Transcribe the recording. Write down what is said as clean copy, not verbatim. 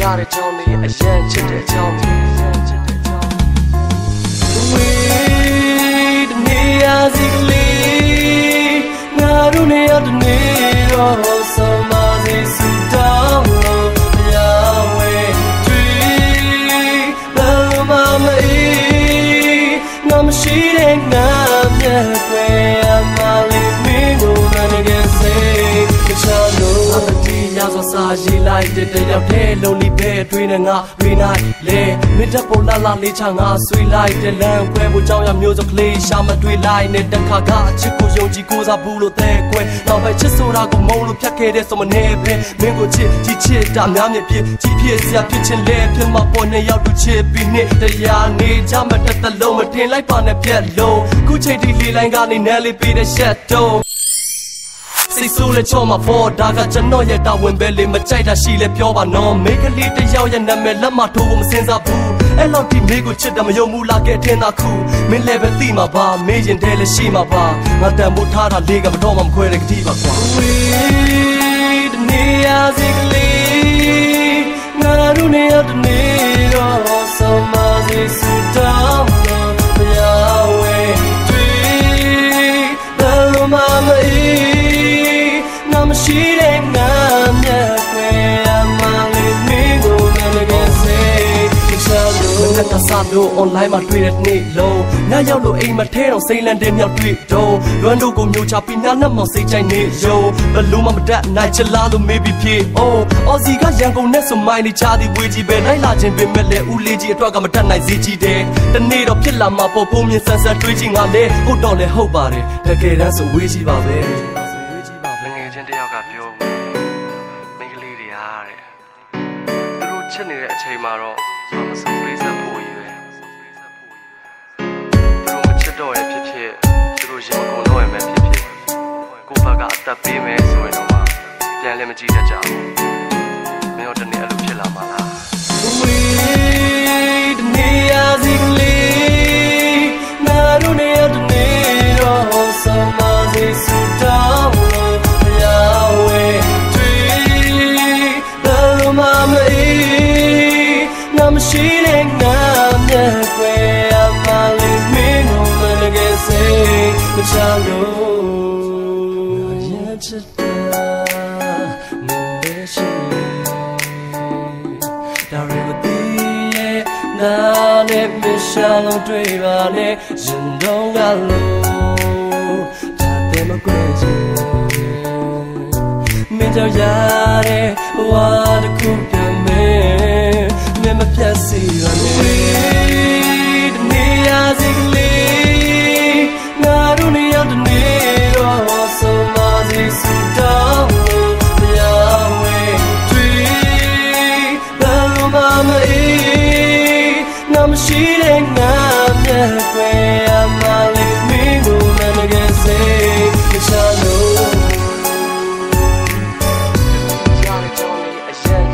ရတဲ့ကြောင်းလေးအရန်ချစ်တဲ့ကြောင်းလေးဝေးတနေရာစီကလေးငါတို့နဲ့ရတဲ့နေတော့ဆောင်မစီစူတောင်းလို့တရားဝဲတွေ့ဘယ်မှမအေးငါမရှိတဲ့ငါမျက်ွယ်အမလေးမင်းကိုမနကစေချာလို့အတီးရဆိုစာရေးလိုက်တဲ့တယောက်တည်းလုံးလိပဲတွေးနေငါတွေးနိုင်လေမင်းတပ်ပေါ်လာလာလေးချငါဆွေးလိုက်တဲ့လမ်းခွဲဖို့ကြောင်းရမျိုးစုံကလေးရှာမတွေးလိုက်နဲ့တခါကအချစ်ကိုယုံကြည်ကိုးစားဘူးလို့တဲ့ခွဲနောက်ပဲချစ်ဆိုတာကိုမုန်းလို့ဖြတ်ခဲ့တဲ့ဆိုမနေပဲမင်းကိုချစ်ကြည့်ချစ်တာများမြပြကြီးဖြစ်စရာဖြစ်ချင်းလဲဖြစ်မှာပေါ်နေရောက်သူချစ်ပြီးနှစ်တရားနေကြမတက်တလုံးမတင်လိုက်ပါနဲ့ပြက်လုံးခုချိန်ဒီလေးလိုင်းကနေနဲလေးပေးတဲ့ရှက်တော့စိတ်ဆိုးလဲချော့မှာပေါ်ဒါကကျွန်တော်ရဲ့တာဝန်ပဲလေမကြိုက်တာရှိလဲပြောပါနော်မိကလေးတယောက်ရဲ့နာမည်လက်မထိုးဖို့မစင်စားဘူးအဲ့လောက်ဒီမိကိုချစ်တာမယုံဘူးလားကဲထင်တာခုမင်းလည်းပဲသိမှာပါမေးရင်တည်းလည်းရှိမှာပါငါတန်ဖို့ထားတာလေးကမတော့မှမခွဲတဲ့ကတိပါကွာဝေးတနေရာစီကလေးငါတို့နဲ့ရတဲ့နေတော့ဆောင်မစီစူတောင်းလို့တရားဝဲတွေ့ဘယ်မှမအေးမရှိတဲ့ငါမျက်ွယ်အမလေးမင်းကိုမနကစေချာလို့ငါကစားလို့ online မှာတွေ့တဲ့နေ့လုံးငါရောက်လို့အိမ်မထဲတော့စိမ့်လန့်တဲ့မြောက်တွေ့တော့လွမ်းတို့ကိုမျိုးချပြီးနားနဲ့မောင်စိတ်ချိုင်နေရုံဘလို့မှမတတ်နိုင်ချလာလို့ maybe ဖြစ်အော်စီကရန်ကုန်နဲ့ဆိုမိုင်းနေချသည်ဝေးကြီးပဲလိုက်လာခြင်းပင်မဲ့လဲဦးလေးကြီးအတွက်ကမတတ်နိုင်စေချည်တယ်တနေ့တော့ဖြစ်လာမှာပေါ်ပုံမြင်ဆန်းဆန်းတွေးကြည့်ငါလဲဟုတ်တော့လဲဟုတ်ပါတယ်တကယ်တမ်းဆိုဝေးကြီးပါပဲတယောက်ကပြောမိန်းကလေးတွေအားတဲ့သူတို့ချစ်နေတဲ့အချိန်မှာတော့မဆုံးပေးဆက်ဖို့ရည်ပဲသူတို့မချစ်တော့ရဖြစ်ဖြစ်သူတို့ရင်မကုန်တော့ရမယ်ဖြစ်ဖြစ်ကိုယ့်ဘက်ကအသက်ပေးမယ်ဆိုရင်တော့ပြန်လည်းမကြည့်တတ်ကြဘူးမင်းတို့တနေ့အဲ့လိုဖြစ်လာမှာလားဝေးတနေရာစီကလေးငါတို့နဲ့ရတဲ့နေတော့ဆောင်မစီစူတောင်းမရှိတဲ့ငါမျက်ွယ်အမလေးမင်းကိုမနကစေမချလို့ရချစ်တာမမရှိဒါရီမတီးရဲ့နာနဲ့မရှာလို့တွေ့ပါနဲ့ရင်တော့ကလို့ဒါတဲ့မကွဲချင်မင်းတို့ရတဲ့ဝါတခုပြန်မယ်မပြတ်စီရနေ